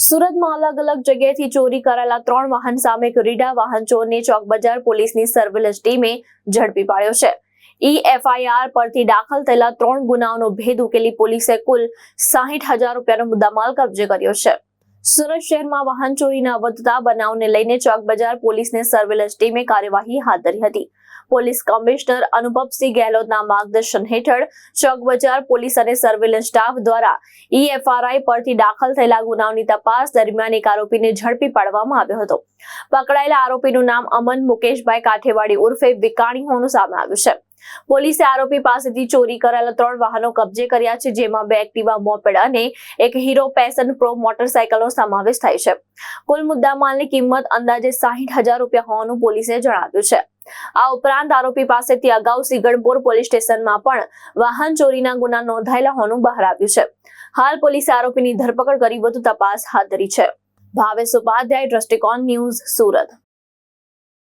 સુરતમાં અલગ જગ્યાએથી ચોરી કરાયેલા 3 વાહન સામે એક રીડા વાહન ચોરને ચોક બજાર પોલીસની સર્વેલન્સ ટીમે ઝડપી પાડ્યો છે। EFIR પરથી દાખલ થયેલા 3 ગુનાઓનો ભેદ ઉકેલી પોલીસે કુલ 60,000 રૂપિયાનો મુદ્દામાલ કબજે કર્યો છે। સુરત શહેરમાં વાહન ચોરીના વધતા બનાવને લઈને ચોક બજાર પોલીસને સર્વેલન્સ ટીમે કાર્યવાહી હાથ ધરી હતી। પોલીસ કમિશનર અનુપમસિંહ ગેહલોતના માર્ગદર્શન હેઠળ ચોક બજાર પોલીસ અને સર્વેલન્સ સ્ટાફ દ્વારા EFRI પરથી દાખલ થયેલા ગુનાઓની તપાસ દરમિયાન એક આરોપીને ઝડપી પાડવામાં આવ્યો હતો। પકડાયેલા આરોપીનું નામ અમન મુકેશભાઈ કાઠેવાડી ઉર્ફે વિકાણી હોવાનું સામે આવ્યું છે। પોલીસે આરોપી પાસેથી ચોરી કરાયેલા 3 વાહનો કબજે કર્યા છે, જેમાં 2 એક્ટિવા મોપેડ અને એક હીરો પેશન પ્રો મોટરસાયકલનો સમાવેશ થાય છે। કુલ મુદ્દામાલની કિંમત અંદાજે 60,000 રૂપિયા હોવાનું પોલીસે જણાવ્યું છે। આ ઉપરાંત આરોપી પાસેથી અગાઉ સિગણપુર પોલીસ સ્ટેશનમાં પણ વાહન ચોરીના ગુના નોંધાયેલા હોવાનું બહાર આવ્યું છે। હાલ પોલીસે આરોપીની ધરપકડ કરી વધુ તપાસ હાથ ધરી છે। ભાવેશ ઉપાધ્યાય, દ્રષ્ટિકોણ ન્યૂઝ, સુરત।